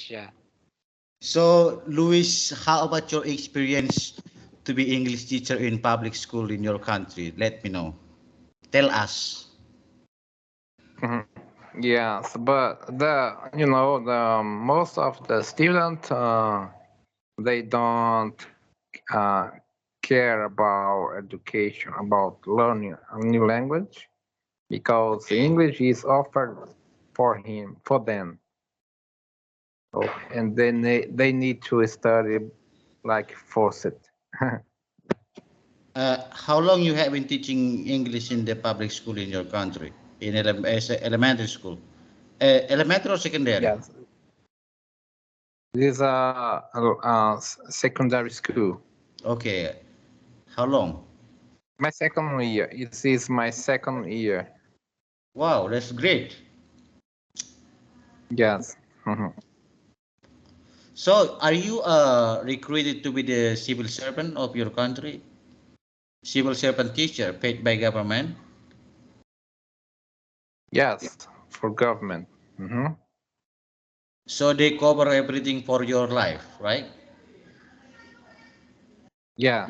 Yeah. So, Luis, how about your experience to be English teacher in public school in your country? Let me know. Tell us. Mhm. Yes, but the most of the students they don't uh, care about education, about learning a new language, because English is offered for them. So, and then they need to study like force it. How long you have been teaching English in the public school in your country? In as a elementary school? Elementary or secondary? Yes, this is a secondary school. Okay. How long? My second year. It is my second year. Wow, that's great. Yes. Mhm. So, are you recruited to be the civil servant of your country? Civil servant teacher paid by government? Yes, for government. So they cover everything for your life, right? Yeah.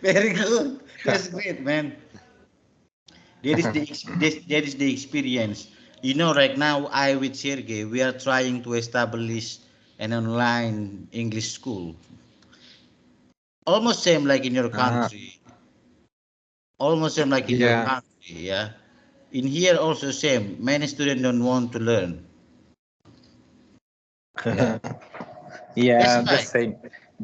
Very good. That's great, man. That is the experience. You know, right now I with Sergey, we are trying to establish an online English school. Almost same like in your Ah, country. Almost same like in your yeah. country, yeah. In here also same. Many students don't want to learn. Yeah. That's Yeah, the right. same.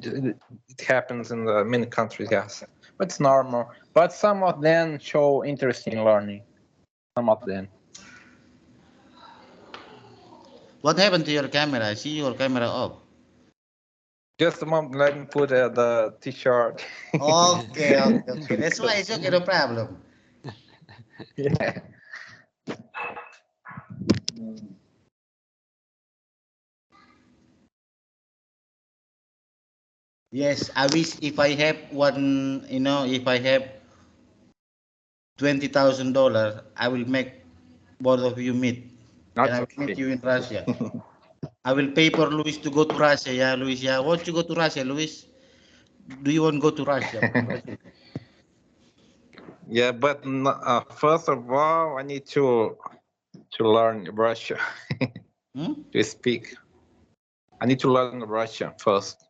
It happens in the many countries, yes. But it's normal. But some of them show interest in learning. Some of them. What happened to your camera? I see your camera off. Just a moment, let me put the t-shirt. Okay, okay, okay. That's why Because, it's okay, no problem. yeah. Yes, I wish if I have one, if I have $20,000, I will make both of you meet, and That's I will meet okay. you in Russia. I will pay for Luis to go to Russia. Yeah, Luis. Yeah, won't you go to Russia, Luis? Do you want to go to Russia? Brazil? Yeah, but first of all, I need to learn Russian Hmm? to speak. I need to learn Russian first.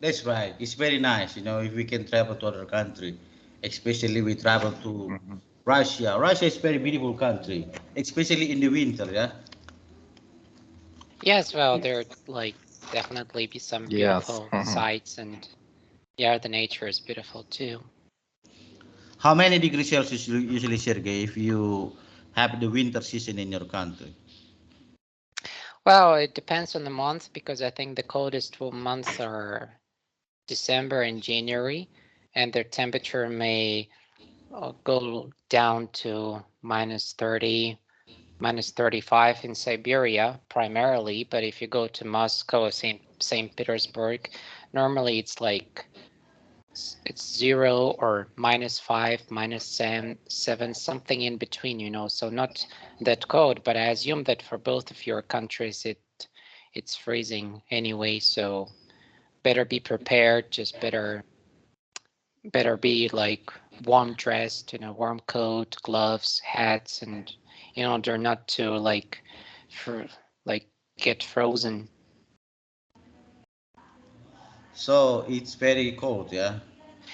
That's right. It's very nice, if we can travel to other country, especially we travel to Mhm. Russia. Russia is very beautiful country, especially in the winter. Yeah. Yes, well, there like definitely be some Yes. beautiful sights, and yeah, the nature is beautiful too. How many degrees Celsius usually, Sergey, if you have the winter season in your country? Well, it depends on the month because I think the coldest months are December and January, and their temperature may go down to -30, -35 in Siberia primarily. But if you go to Moscow or Saint Petersburg, normally it's like it's 0 or -5, -7, something in between. So not that cold, but I assume that for both of your countries it's freezing anyway. So better be prepared. Just better be like warm dressed, warm coat, gloves, hats, and they're not to for like get frozen. So it's very cold, yeah.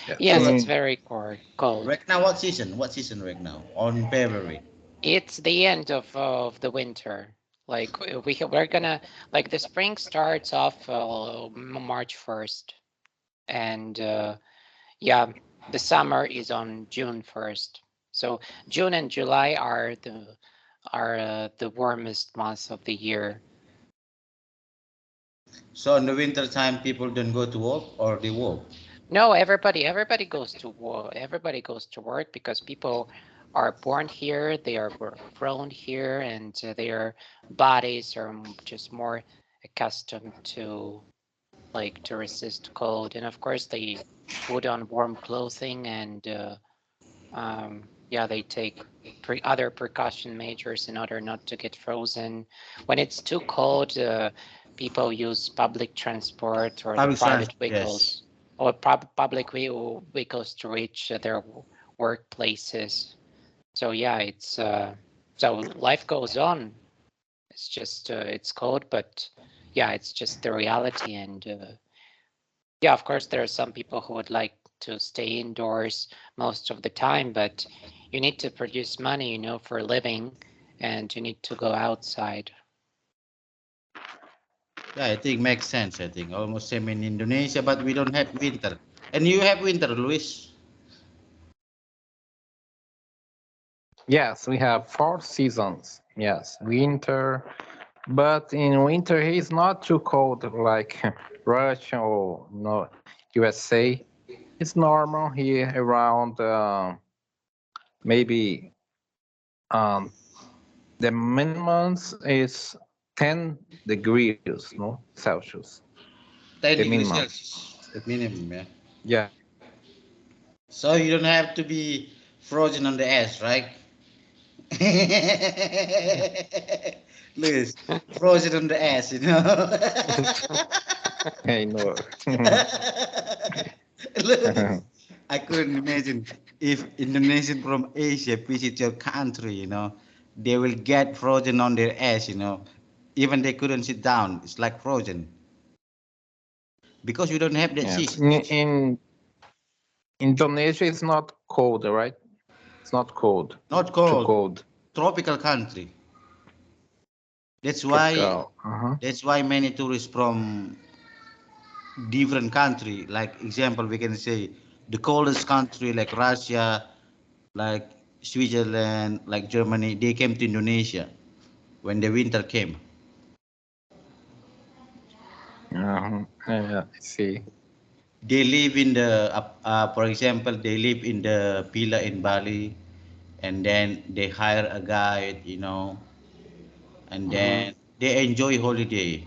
Yeah. Yes, it's very cold. Right now, what season? What season right now? On February. It's the end of the winter. Like we're gonna like the spring starts off March 1st, and yeah, the summer is on June 1st. So June and July are the warmest months of the year. So in the winter time, people don't go to work or they work. No, everybody goes to war. Everybody goes to work because people are born here, they are grown here, and their bodies are just more accustomed to to resist cold. And of course, they put on warm clothing and yeah, they take other precaution measures in order not to get frozen. When it's too cold, people use public transport or the Public private transport, yes. vehicles or public vehicles to reach their workplaces. So yeah, it's so life goes on. It's just it's cold, but yeah, it's just the reality. And yeah, of course, there are some people who would like to stay indoors most of the time, but you need to produce money, for a living, and you need to go outside. Yeah, I think makes sense. I think almost same in Indonesia, but we don't have winter. And you have winter, Luis. Yes, we have 4 seasons. Yes, winter, but in winter it's not too cold like Russia or no USA. It's normal here around maybe um, the minimum is 10 degrees, no Celsius. 10 The degrees minimum. Celsius at minimum, yeah. Yeah. So you don't have to be frozen on the ass, right? Luis, frozen on the ass, you know. I know. Luis, I couldn't imagine if Indonesian from Asia visit your country, they will get frozen on their ass. Even they couldn't sit down. It's like frozen because we don't have that Yes. system. In Indonesia, it's not cold, right? It's not cold. Not Too cold, cold. tropical country. That's why Tropical. Uh-huh. that's why many tourists from different country, like example, we can say the coldest country like Russia, like Switzerland, like Germany, they came to Indonesia when the winter came. I see. They live in the, for example, they live in the villa in Bali, and then they hire a guide, and Mhm. then they enjoy holiday.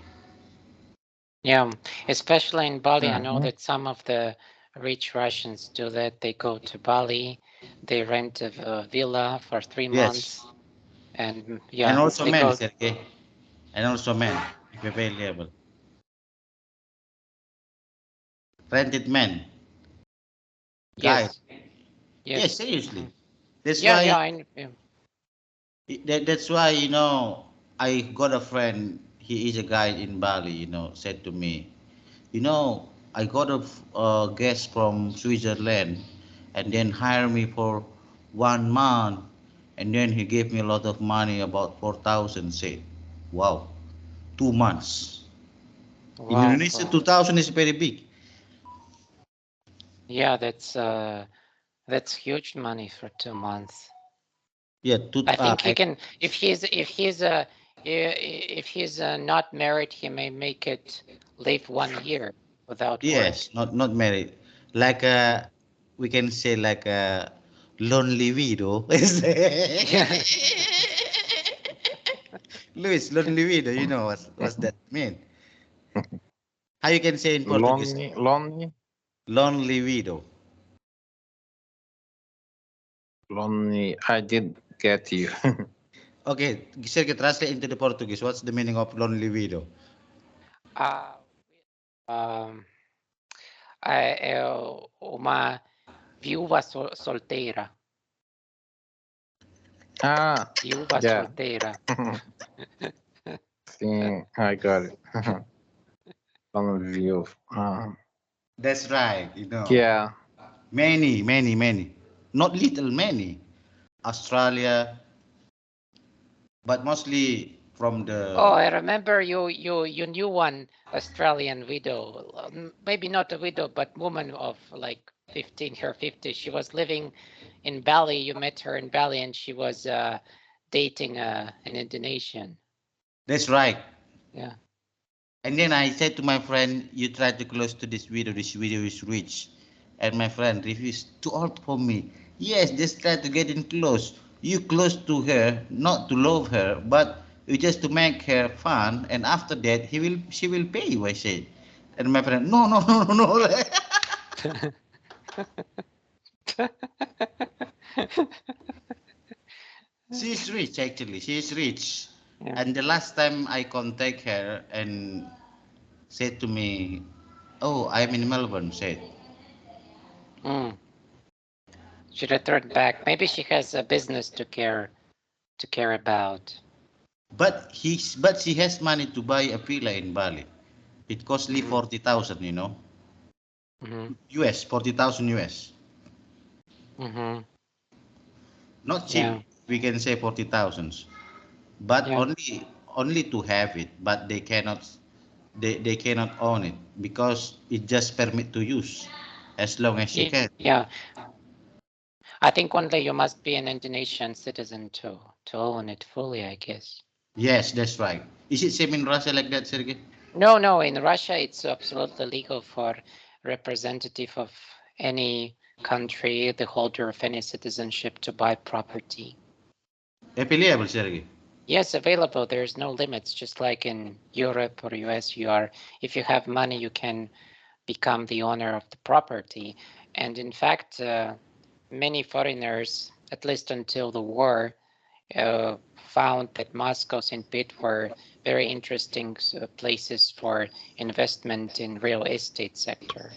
Yeah, especially in Bali, I know Uh-huh. that some of the rich Russians do that. They go to Bali, they rent a villa for three Yes, months, and and yeah, also they men, go. Sergey, and also men, if available, rented men, guide. Yes, Yes, yes. seriously. That's Yeah, why yeah, yeah. that's why I got a friend. He is a guide in Bali. Said to me, I got a guest from Switzerland, and then hire me for 1 month, and then he gave me a lot of money, about 4,000. Said, wow, 2 months. In Wow, Indonesia, 2,000 is very big. yeah, that's huge money for 2 months. Yeah, I think he can, if he's not married, he may make it live 1 year without work. yes, not married, like we can say like a lonely widow. Yeah. Luis, lonely widow, what's that mean? How you can say in Portuguese? Lonely, lonely, Lonely widow. lonely. I did get you. Okay, Sergio, translate into the Portuguese. What's the meaning of lonely widow? Ah, um, é uma viúva solteira. Ah, Viúva yeah. solteira. See, I got it. Lonely view. That's right, Yeah. Many, many, many. Not little, many. Australia, but mostly from Oh, the. I remember you knew one Australian widow, maybe not a widow, but woman of like 15 or 50. She was living in Bali. You met her in Bali, and she was dating an Indonesian. That's right. Yeah. And then I said to my friend, you try to close to this widow. This widow is rich. And my friend refused, too old for me. Yes, just try to get in close. You close to her, not to love her, but you just to make her fun. And after that, she will pay you, I said. And my friend, no, no, no, no, no. She is rich actually. She is rich. Yeah. And the last time I contact her and said to me, "Oh, I'm in Melbourne," said. Mm. She returned back. Maybe she has a business to care about. But she has money to buy a villa in Bali. It costly Mm-hmm. 40,000, Mm-hmm. US, 40,000 US. Mm-hmm. Not Yeah. cheap. We can say 40,000, but Yeah. only to have it, but they cannot own it because it just permit to use as long as you can. Yeah. I think one day you must be an Indonesian citizen to own it fully, I guess. Yes, that's right. Is it same in Russia like that, Sergey? No, no, in Russia it's absolutely legal for representative of any country, the holder of any citizenship to buy property. Affiliable, Sergey. Yes, available. There's no limits, just like in Europe or US, if you have money, you can become the owner of the property. And in fact, many foreigners, at least until the war, found that Moscow, St. Pete were very interesting places for investment in real estate sector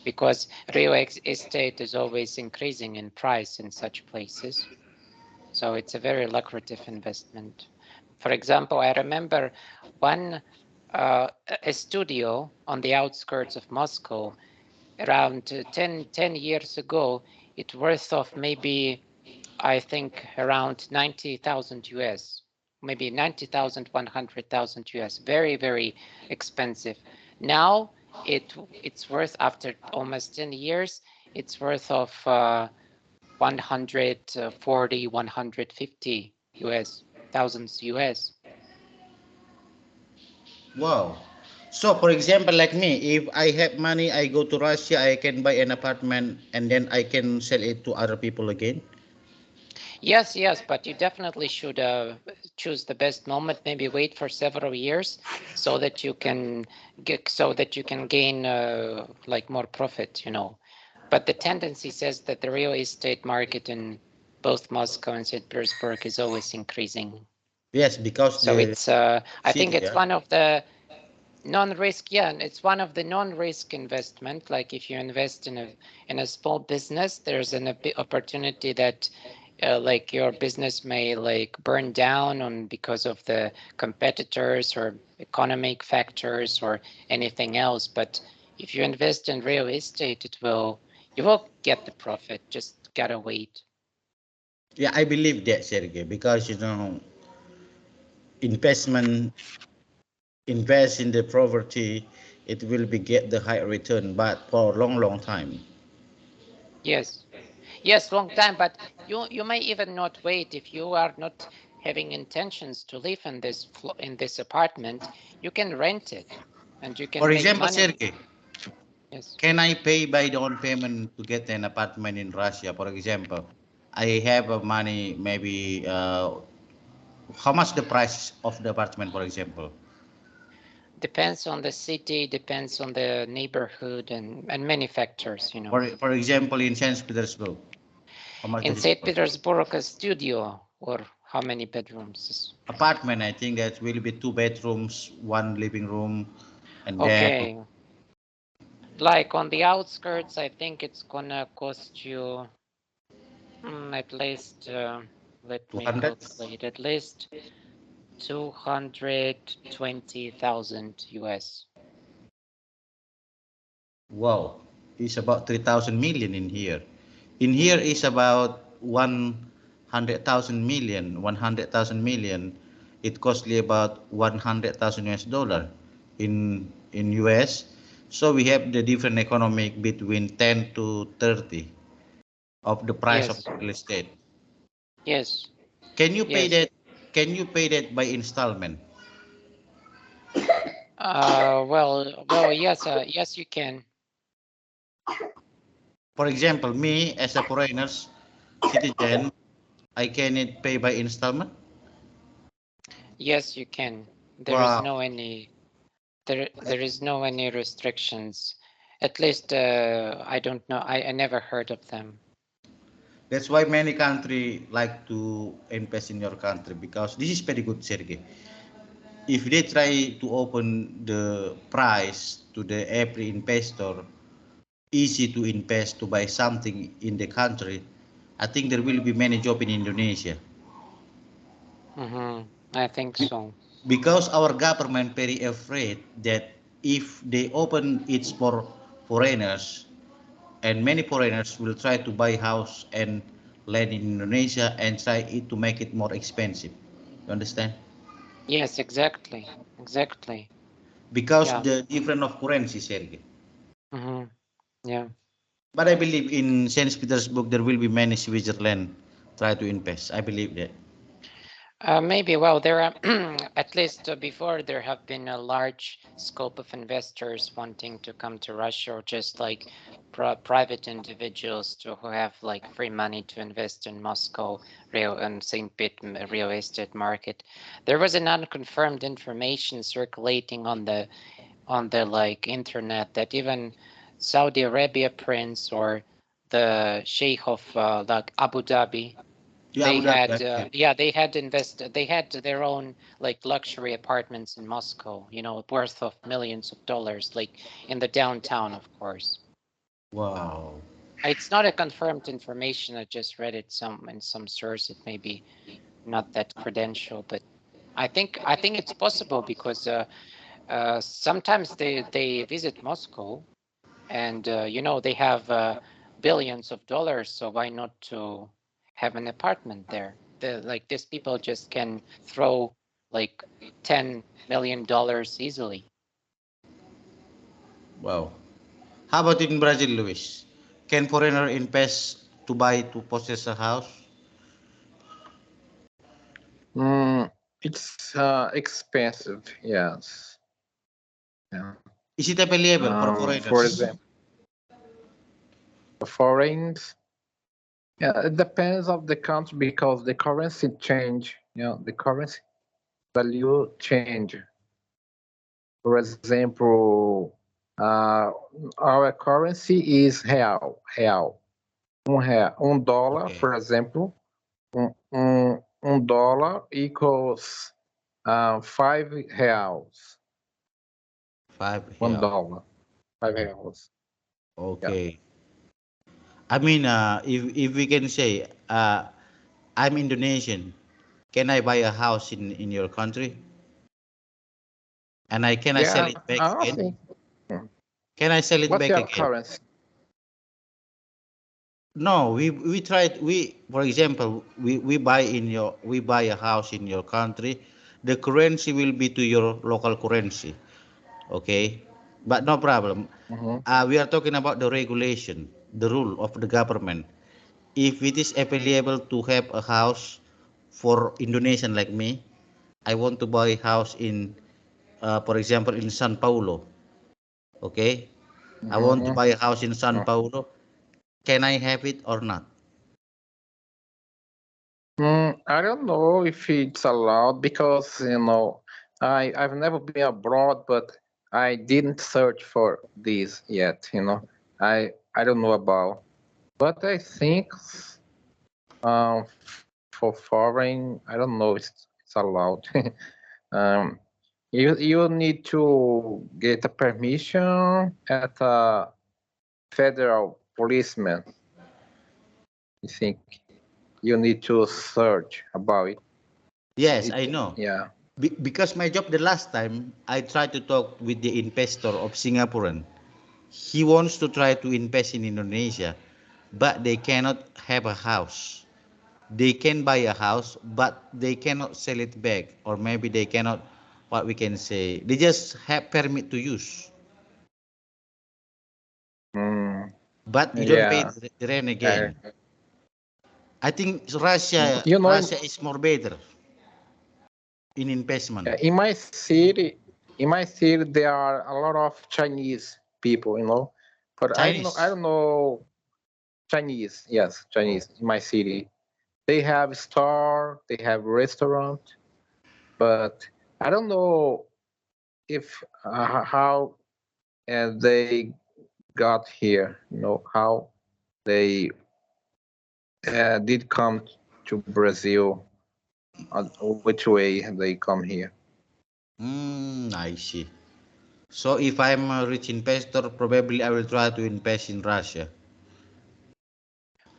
because real estate is always increasing in price in such places. So it's a very lucrative investment. For example, I remember one a studio on the outskirts of Moscow around 10 years ago. It worth of maybe I think around 90,000 US, maybe 90,000, 100,000 US. Very, very expensive. Now it's worth after almost 10 years, it's worth of 140, 150 US, thousands US. Wow. So, for example, like me, if I have money, I go to Russia, I can buy an apartment and then I can sell it to other people again. Yes, yes, but you definitely should choose the best moment. Maybe wait for several years so that you can gain like more profit. But the tendency says that the real estate market in both Moscow and St. Petersburg is always increasing. Yes, because So the it's I think city, it's yeah. one of the non-risk, yeah, and it's one of the non-risk investment. Like if you invest in a small business, there's an opportunity that like your business may like burn down on because of the competitors or economic factors or anything else. But if you invest in real estate, you will get the profit. Just gotta wait. Yeah, I believe that, Sergey, because investment invest in the property, it will be get the high return, but for a long, long time. Yes. Yes, long time, but you may even not wait if you are not having intentions to live in in this apartment. You can rent it, and you For can make example, money. Sergey, Yes. can I pay by down payment to get an apartment in Russia? For example, I have money, maybe how much the price of the apartment, for example? Depends on the city, depends on the neighborhood, and many factors. For example, in Saint Petersburg, how much In does it St. cost? Petersburg, a studio or how many bedrooms? Apartment, I think that will be two bedrooms, one living room, and then Okay, like on the outskirts, I think it's gonna cost you at least. Let me 200. calculate. At least 220,000 US. Wow, it's about 3,000 million in here. In here is about 100,000 million. 100,000 million. It costly about 100,000 US dollar in US. So we have the different economic between 10 to 30 of the price of Yes, real estate. yes, Can you pay yes. that? Can you pay that by installment? Well, yes, yes, you can. For example, me as a foreigners citizen, I can it pay by installment. Yes, you can. There is Wow. no any there is no any restrictions. At least I don't know. I never heard of them. That's why many country like to invest in your country because this is very good, Sergey. If they try to open the price to the every investor, easy to invest to buy something in the country, I think there will be many job in Indonesia. Mm-hmm. I think Be- so. Because our government very afraid that if they open it for foreigners, and many foreigners will try to buy house and land in Indonesia and try it to make it more expensive. You understand? Yes, exactly. Exactly. Because Yeah. the difference of currency, Sergey. Mm-hmm. Yeah. But I believe in Saint Petersburg there will be many Switzerland try to invest. I believe that. Maybe, well, there are at least before there have been a large scope of investors wanting to come to Russia, or just like private individuals who have like free money to invest in Moscow, Rio, and St. Pete real estate market. There was an unconfirmed information circulating on the like internet that even Saudi Arabia prince or the Sheikh of like Abu Dhabi, Yeah, they Abu Dhabi. had yeah, they had invested, they had their own like luxury apartments in Moscow, worth of millions of dollars, like in the downtown, of course. Wow. It's not a confirmed information. I just read it some in some source. It may be not that credential, but I think it's possible because sometimes they visit Moscow, and they have billions of dollars, so why not to have an apartment there? Like these people just can throw like $10 million easily. Wow. How about in Brazil, Luis? Can foreigner invest to buy to possess a house? Mm, it's expensive, yes. Yeah. Is it available for For foreigners? example, foreigns, yeah, it depends of the country because the currency change. The currency value change. For example, uh, our currency is real. Real. $1, Okay. for example, $1 equals 5 reals. Five One here. dollar, 5 reals. Yeah. Okay. I mean, if we can say, I'm Indonesian, can I buy a house in your country? And can I sell Yeah, it back I again? think. Hmm. Can I sell it What's back your again? currency? No, we tried. For example, we buy we buy a house in your country. The currency will be to your local currency. Okay, but no problem. Hmm. We are talking about the regulation, the rule of the government. If it is available to have a house for Indonesian like me, I want to buy a house in, for example, in San Paulo. Okay, I want to Hmm. buy a house in San Paulo. Can I have it or not? I don't know if it's allowed because I've never been abroad, but I didn't search for this yet. I don't know about, but I think for foreign, I don't know, it's allowed. um, you need to get a permission at a federal policeman. I think you need to search about it. Yes, It I know. Yeah. Because my job the last time, I tried to talk with the investor of Singaporean. He wants to try to invest in Indonesia, but they cannot have a house. They can buy a house, but they cannot sell it back, or maybe they cannot, what we can say, they just have permit to use, Mm, but you don't pay yeah. the rent I, again. I think Russia, you know, Russia is more better in investment. in my city, there are a lot of Chinese people. But I Chinese. don't know Chinese. Yes, Oh. Chinese in my city. They have store, they have restaurant, but I don't know if how they got here. How they did come to Brazil, which way they come here? I see. So if I'm a rich investor, probably I will try to invest in Russia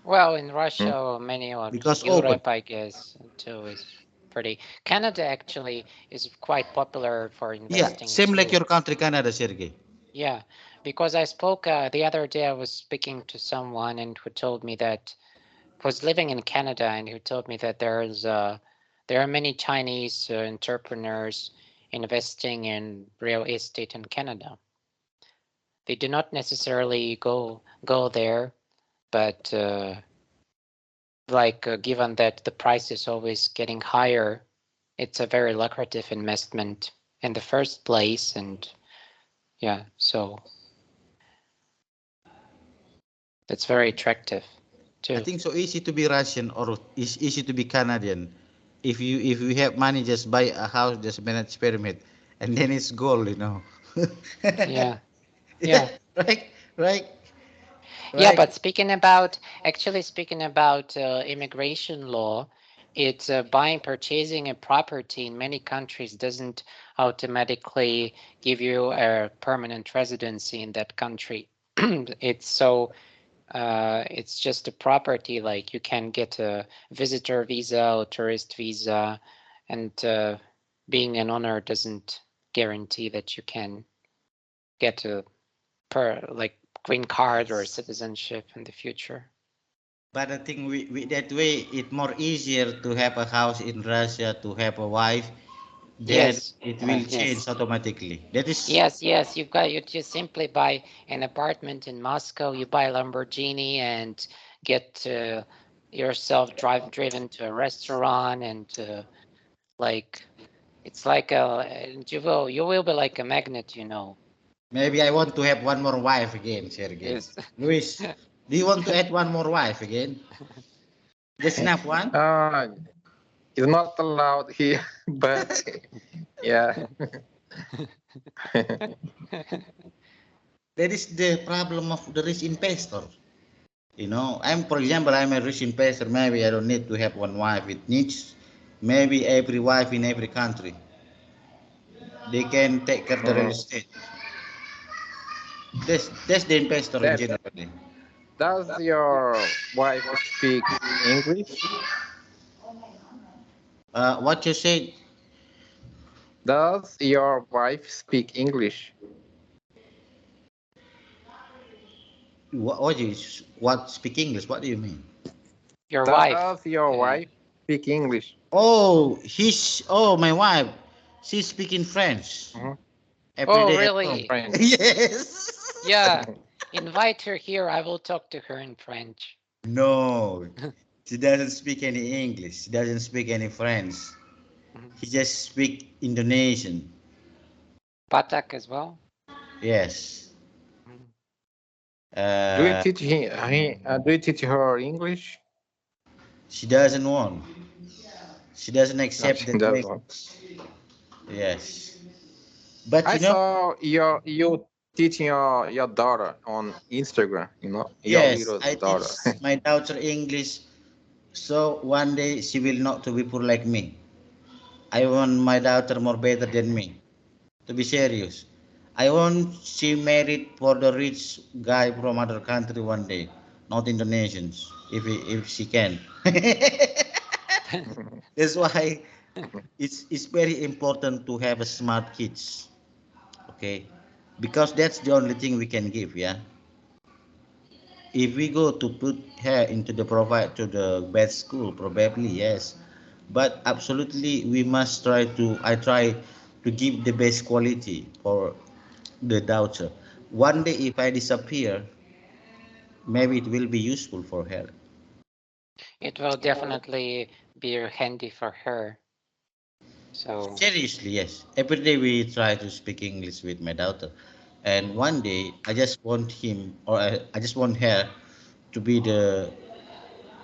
Well, in Hmm? Russia or many or because open. Europe, I guess too is pretty. Canada actually is quite popular for Yeah, investing same like too. your country, Canada, Sergey. Yeah, because I spoke the other day. I was speaking to someone and who told me that was living in Canada and who told me that there are many Chinese entrepreneurs investing in real estate in Canada. They do not necessarily go there, but given that the price is always getting higher, it's a very lucrative investment in the first place, and yeah, so it's very attractive I too. think so easy to be Russian or it's easy to be Canadian. If you have money, just buy a house, just manage pyramid, and then it's gold, you know. Yeah, Yeah, yeah, right, right, yeah. right. But speaking about immigration law, it's buying, purchasing a property in many countries doesn't automatically give you a permanent residency in that country. It's so it's just a property, like you can get a visitor visa or tourist visa, and being an owner doesn't guarantee that you can get a green card or citizenship in the future. But I think we that way it more easier to have a house in Russia to have a wife, then Yes, it will change yes, automatically. That is yes. You just simply buy an apartment in Moscow. You buy a Lamborghini and get yourself driven to a restaurant and like it's like you will be like a magnet. maybe I want to have one more wife again, Sergey. Yes. Luis, do you want to add one more wife again? Just enough one? Uh, it's not allowed here, but yeah. That is the problem of the rich investor. You know, for example, I'm a rich investor. Maybe I don't need to have one wife. It needs maybe every wife in every country. They can take care of the real Mhm. estate. That's the investor in That general. does your wife speak English? What you said? Does your wife speak English? What speak English? What do you mean? Your Does wife. your wife speak English? My wife. She's speaking French Mhm. every Oh, day at home. really? French. Yes. Yeah. Invite her here. I will talk to her in French. No, she doesn't speak any English. She doesn't speak any French. Mhm. He just speak Indonesian. Batak as well. Yes. Mhm. Do you Uh, teach do you teach her English? she doesn't want. She doesn't No, accept she that doesn't. language. Yes. But I saw you teaching your daughter on Instagram. Your yes, little I daughter. teach my daughter English, so one day she will not to be poor like me. I want my daughter more better than me. To be serious, I want she married for the rich guy from other country one day, not Indonesians, if she can. That's why it's very important to have a smart kids, okay? Because that's the only thing we can give, yeah. If we go to put her into the provide to the bad school, probably yes, but absolutely we must try to. I try to give the best quality for the daughter. One day, if I disappear, maybe it will be useful for her. It will definitely be handy for her. So, Seriously, yes. Every day we try to speak English with my daughter, and one day I just want him or I just want her to be the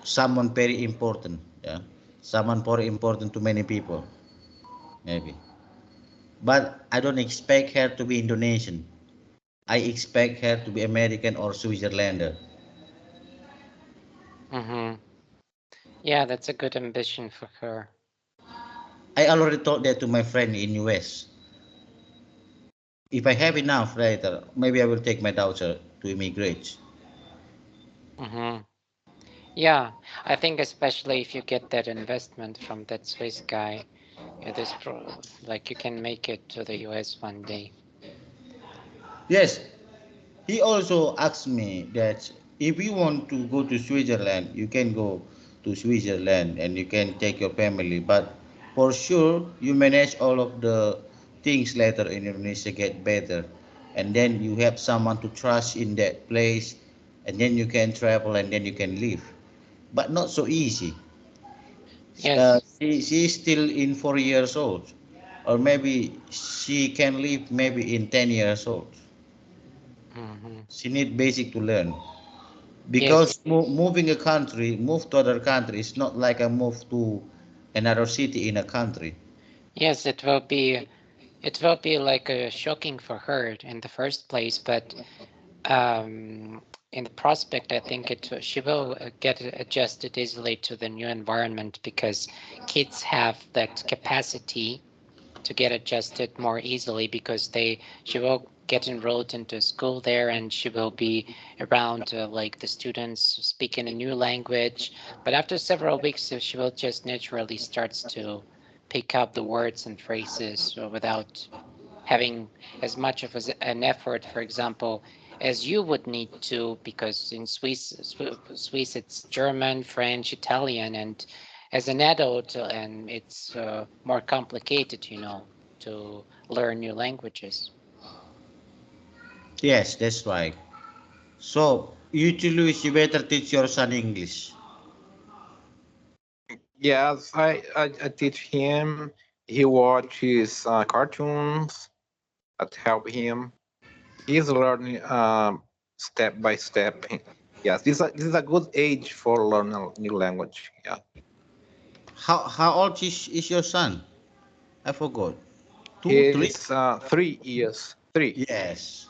someone very important. Yeah, someone very important to many people, maybe. But I don't expect her to be Indonesian. I expect her to be American or Switzerlander. hmm Yeah, that's a good ambition for her. I already told that to my friend in US. If I have enough later, maybe I will take my daughter to immigrate. Hmm. Yeah, I think especially if you get that investment from that Swiss guy, yeah, like you can make it to the US one day. Yes, he also asked me that if you want to go to Switzerland, you can go to Switzerland and you can take your family. But for sure, you manage all of the things later in Indonesia get better. And then you have someone to trust in that place. And then you can travel and then you can live. But not so easy. Yes. She is still in 4 years old. Or maybe she can live maybe in 10 years old. Hmm. She need basic to learn. Yes. Because moving a country, move to other country is not like a move to another city in a country. Yes, it will be like shocking for her in the first place, but in the prospect, I think she will get adjusted easily to the new environment because kids have that capacity to get adjusted more easily because she will get enrolled into school there and she will be around like the students speaking a new language, but after several weeks she will just naturally starts to pick up the words and phrases without having as much of an effort, for example, as you would need to, because in Swiss it's German, French, Italian, and as an adult, and it's more complicated, to learn new languages. Yes, that's right. So, you two Luis, you better teach your son English. Yes, I teach him. He watches cartoons that help him. He's learning step by step. Yes, this is a good age for learning a new language. Yeah, How old is your son? I forgot. Two, three? he's 3 years. Three. Yes.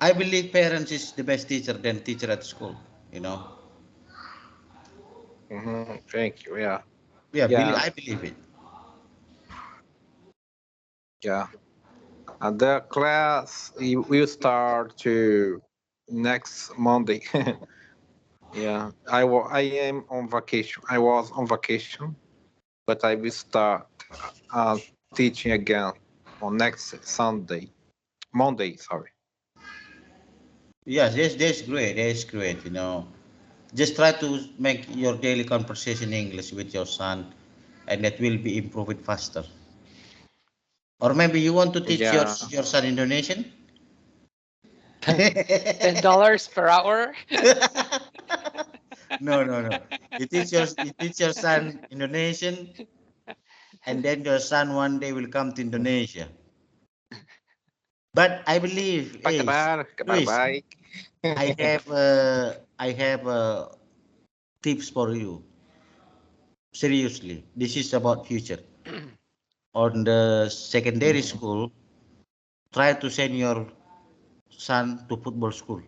I believe parents is the best teacher than teacher at school. You know. Thank you. Yeah, Yeah, yeah, I believe it. yeah. And the class will start to next Monday. Yeah, I am on vacation. I was on vacation, but I will start teaching again on next Sunday, Monday. Sorry. Yes, that's great. That's great. Just try to make your daily conversation English with your son, and that will be improved faster. Or maybe you want to teach Yeah. your son Indonesian? $10 per hour. No, no, no. You teach your son Indonesian, and then your son one day will come to Indonesia. But I believe, Apa hey, kabar? Kabar Luis, baik. I have tips for you. Seriously, this is about future. On the secondary Mhm. school, try to send your son to football school.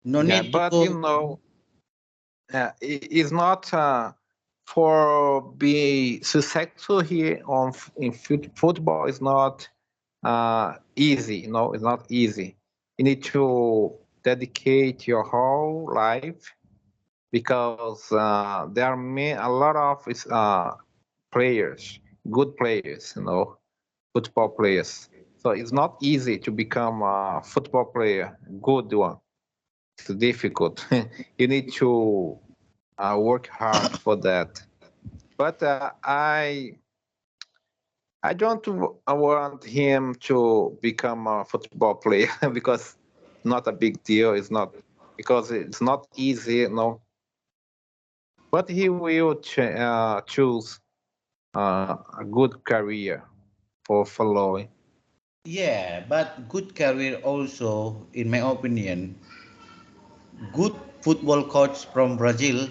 No Yeah, need to but go. it's not for be successful here in football is not easy. No, it's not easy. You need to dedicate your whole life because there are a lot of players, good players, football players. So it's not easy to become a football player, good one. It's difficult. You need to work hard for that. But I don't want him to become a football player because not a big deal. It's not because it's not easy, but he will choose a good career for following. Yeah, but good career also, in my opinion, good football coach from Brazil,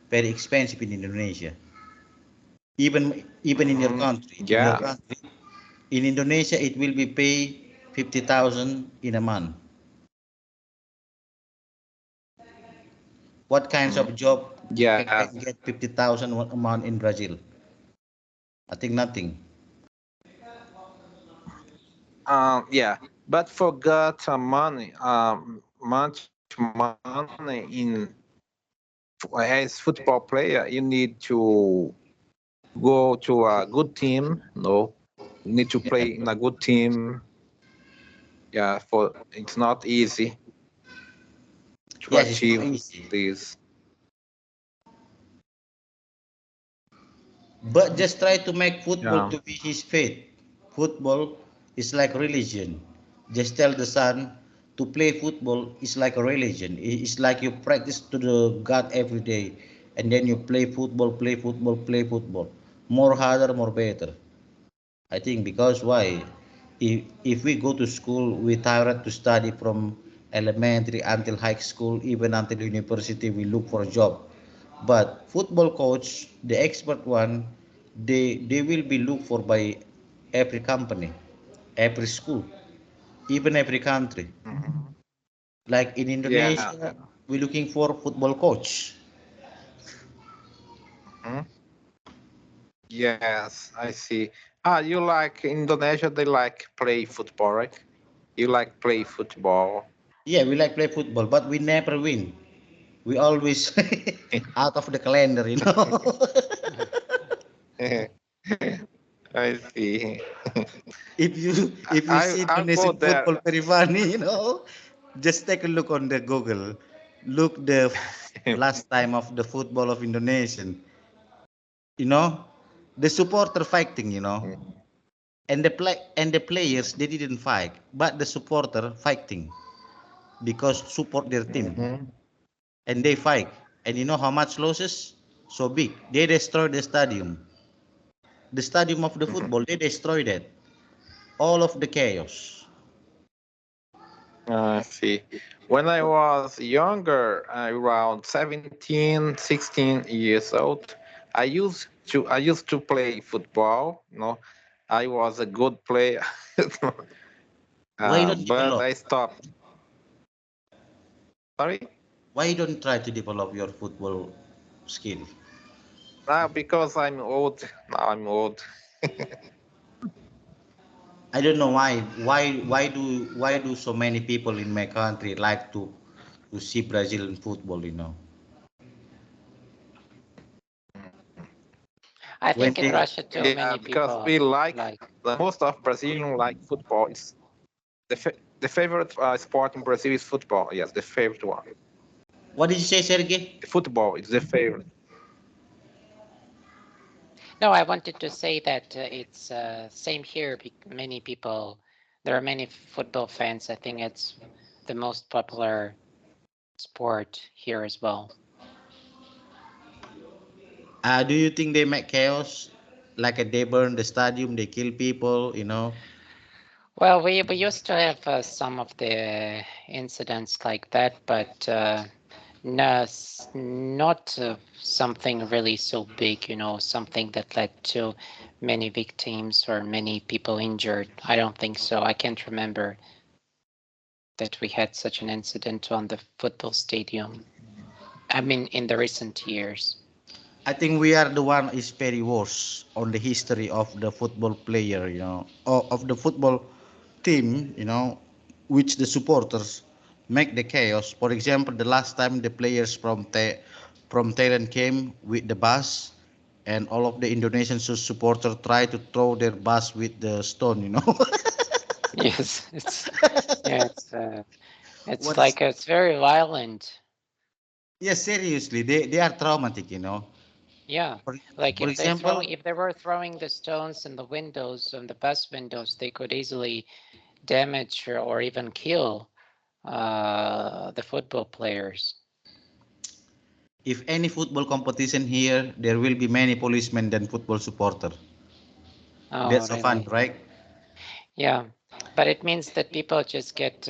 very expensive in Indonesia. Even in your Mhm. country, Yeah, in Indonesia, it will be pay 50,000 in a month. What kinds of job Yeah. can get 50,000 a month in Brazil? I think nothing. Yeah. But for got money, much money in as football player, you need to go to a good team. No, you need to Yeah. play in a good team. Yeah, for it's not easy to Yes, it's not achieve easy. this. But just try to make football Yeah. to be his faith. Football is like religion. Just tell the son to play football is like a religion. It's like you practice to the God every day, and then you play football, play football, play football. More harder, more better. I think because why? If we go to school, we tired to study from elementary until high school, even until university, we look for a job. But football coach, the expert one, they will be looked for by every company, every school, even every country. Mhm. Like in Yeah. Indonesia, we're looking for football coach. Mhm. Yes, I see. You like Indonesia? They like play football, right? You like play football. Yeah, we like play football, but we never win. We always out of the calendar, you know. I see. If you see I'll go Indonesian there. football very funny, just take a look on the Google. Look the last time of the football of Indonesian. You know, the supporter fighting. And the players they didn't fight, but the supporter fighting because support their team Mhm. and they fight. And you know how much losses? So big. They destroyed the stadium of the football. They destroyed it. All of the chaos. I see. When I was younger, around 17, 16 years old, I used to play football. I was a good player, Why don't but develop? I stopped. Sorry, Why don't try to develop your football skill? now because I'm old. Now I'm old. I don't know why. Why do so many people in my country like to see Brazilian football? I When think in they Russia too, Yeah, many because people we like like. the most of Brazilian like football. Is the favorite sport in Brazil is football. Yes, the favorite one. what did you say, Sergey? The football is the favorite. No, I wanted to say that it's same here. Many people, there are many football fans. I think it's the most popular sport here as well. Do you think they make chaos? Like they burn the stadium, they kill people? Well, we used to have some of the incidents like that, but no, not something really so big, something that led to many victims or many people injured. I don't think so. I can't remember that we had such an incident on the football stadium. I mean, in the recent years. I think we are the one is very worse on the history of the football player, of the football team, which the supporters make the chaos. For example, the last time the players from Thailand came with the bus, and all of the Indonesian supporters try to throw their bus with the stone. Yes, yeah, it's What is? like it's very violent. Yes, seriously, they are traumatic. Yeah, For, like for example, if they were throwing the stones in the windows, on the bus windows, they could easily damage or even kill the football players. if any football competition here, there will be many policemen than football supporter. Oh, That's so fun, really? right? Yeah, but it means that people just get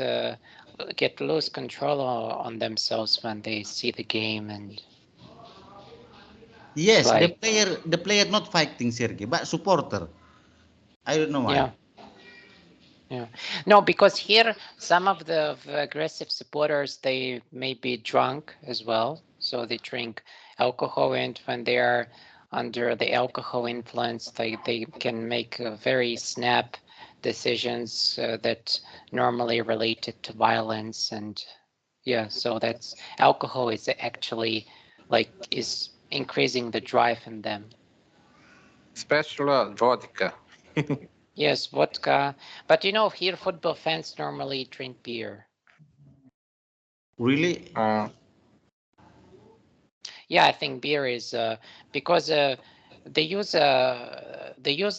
lose control on themselves when they see the game, and it's Yes, the like, player, the player not fighting Sergey, but supporter. I don't know why. yeah, yeah. No, because here some of the aggressive supporters, they may be drunk as well. So they drink alcohol, and when they are under the alcohol influence, they can make very snap decisions that normally related to violence. And yeah, so that's alcohol is actually like is increasing the drive in them. Especially vodka. Yes, vodka. But here football fans normally drink beer. Really? Uh, Yeah, I think beer is because they use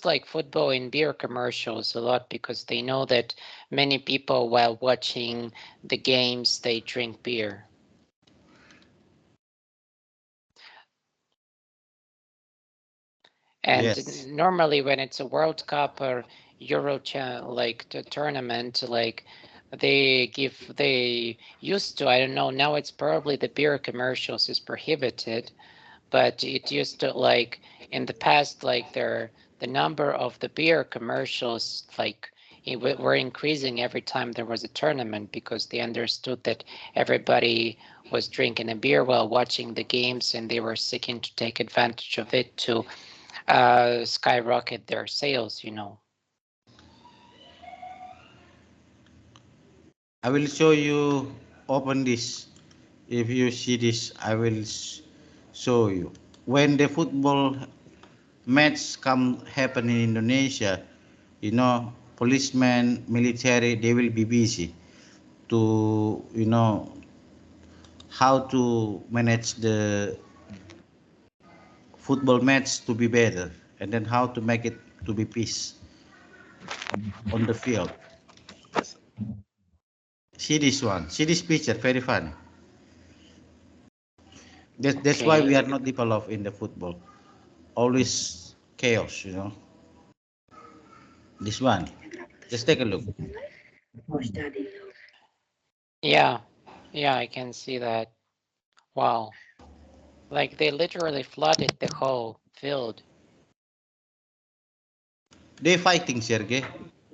like football in beer commercials a lot because they know that many people while watching the games they drink beer. And Yes. normally when it's a World Cup or like the tournament, like they used to, I don't know, now it's probably the beer commercials is prohibited, but it used to like in the past like the number of the beer commercials like were increasing every time there was a tournament because they understood that everybody was drinking a beer while watching the games and they were seeking to take advantage of it to skyrocket their sales. I will show you. Open this. If you see this, I will show you. When the football match come happen in Indonesia, policemen, military, they will be busy to, how to manage the football match to be better, and then how to make it to be peace on the field. yes. See this one. See this picture. Very funny. That's why we Okay. are not developed in the football. Always chaos. This one. Just take a look. Yeah. Yeah, I can see that. Wow. Like they literally flooded the whole field. They fighting, Sergey.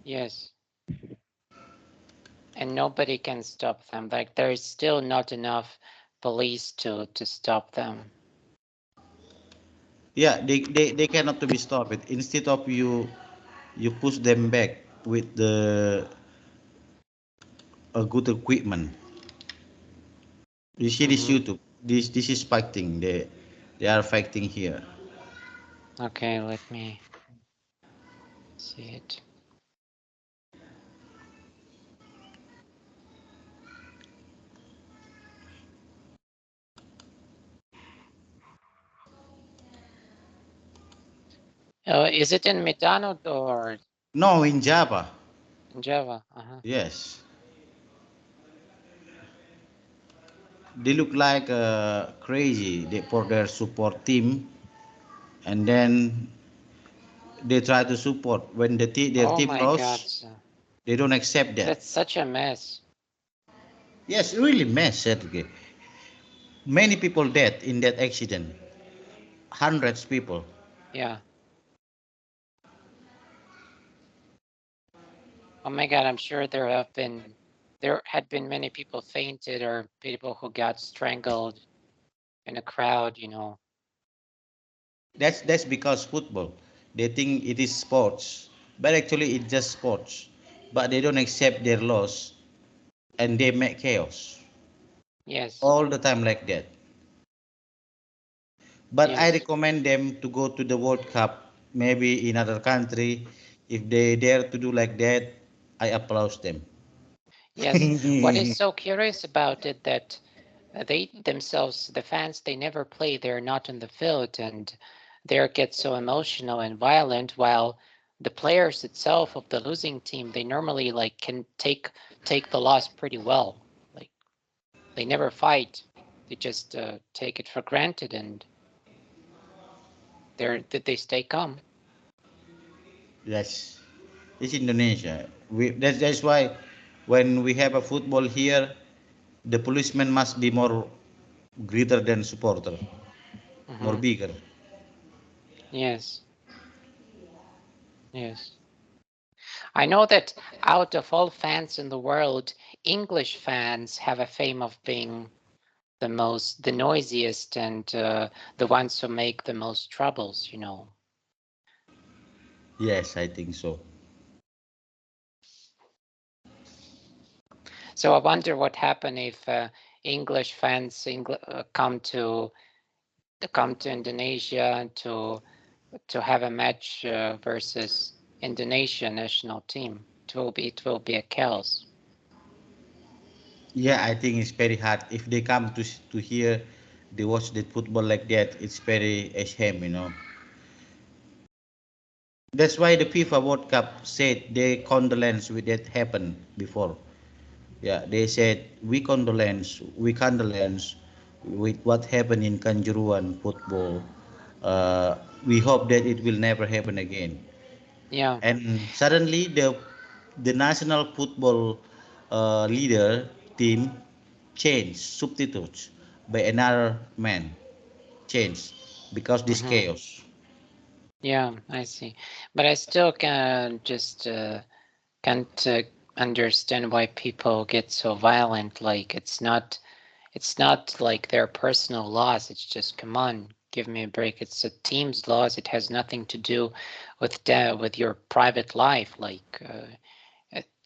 Yes. And nobody can stop them. Like there is still not enough police to stop them. Yeah, they cannot to be stopped. Instead of you push them back with the a good equipment. You see this Mm-hmm. YouTube. This is fighting. They are fighting here. Okay, let me see it. Is it in Medano or No, in Java. in Java? Uh-huh. Yes, they look like crazy for their support team, and then they try to support when their Oh team my God. lost. They don't accept that. That's such a mess. Yes, really mess, Sergey. Many people dead in that accident. Hundreds people. Yeah. Oh my God, I'm sure there had been many people fainted or people who got strangled in a crowd. That's because football. They think it is sports, but actually it's just sports. But they don't accept their loss, and they make chaos Yes. all the time like that. But I Yes. recommend them to go to the World Cup, maybe in other country. If they dare to do like that, I applaud them. Yes. What is so curious about it that they themselves, the fans, they never play. They're not in the field, and they get so emotional and violent. While the players itself of the losing team, they normally like can take the loss pretty well. Like they never fight. They just take it for granted, and they stay calm. Yes, it's Indonesia. That's why when we have a football here, the policeman must be more greater than supporter, more Hmm. bigger. Yes. Yes. I know that out of all fans in the world, English fans have a fame of being the noisiest, and the ones who make the most troubles, you know. Yes, I think so. So I wonder what happened if English fans come to Indonesia to have a match versus Indonesia national team. It will be a chaos. Yeah, I think it's very hard. If they come to here, they watch the football like that. It's very a shame, you know. That's why the FIFA World Cup said they condolence with that happened before. Yeah, they said we condolence with what happened in Kanjuruhan football. Uh, we hope that it will never happen again. Yeah. And suddenly the national football leader team changed, substitutes by another man, changed because this Hmm. chaos. Yeah, I see. But I still can't understand why people get so violent. Like it's not like their personal loss. It's just, come on, give me a break. It's a team's loss. It has nothing to do with your private life. Like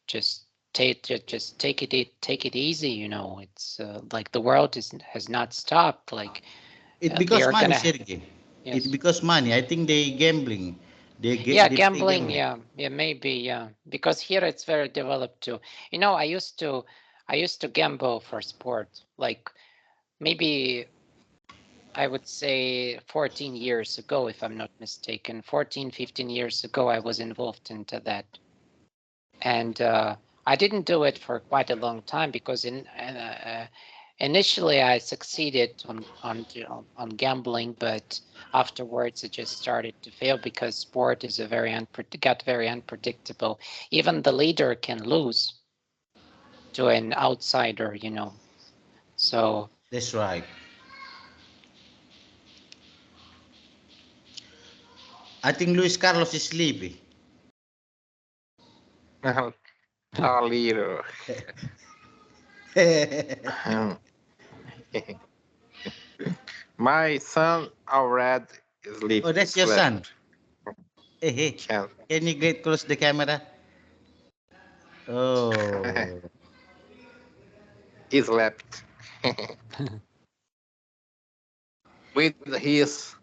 just take it easy. You know, it's like the world has not stopped. Like It they because are money, gonna. Sergey. It Yes. because money. I think they gambling. Yeah, They play gambling. gambling. Yeah, yeah, maybe. Yeah, because here it's very developed too. You know, I used to gamble for sport. Like maybe I would say 14 years ago, if I'm not mistaken. 14, 15 years ago, I was involved into that. And I didn't do it for quite a long time because initially I succeeded on gambling, but afterwards it just started to fail because sport is got very unpredictable. Even the leader can lose to an outsider, you know. So That's right. I think Luis Carlos is sleepy. A little. My son already Oh, that's your son. slept. Hey, hey. Can Can you get close the camera? Oh. he slept with his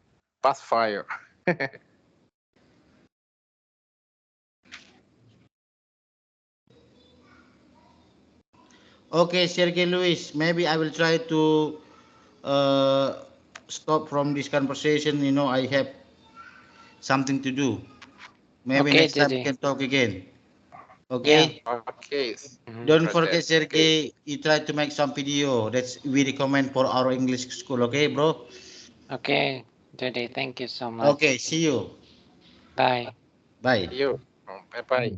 pacifier. Okay, Sergey Luis. Maybe I will try to uh, stop from this conversation. You know, I have something to do. Maybe okay, next time we Didi. can talk again. Yeah. Okay. Okay, Hmm. Don't that's forget, okay. Sergey. You try to make some video. That's we recommend for our English school. Okay, bro. Okay, Didi. Thank you so Okay. much. See you. Bye. Bye. You. Bye bye.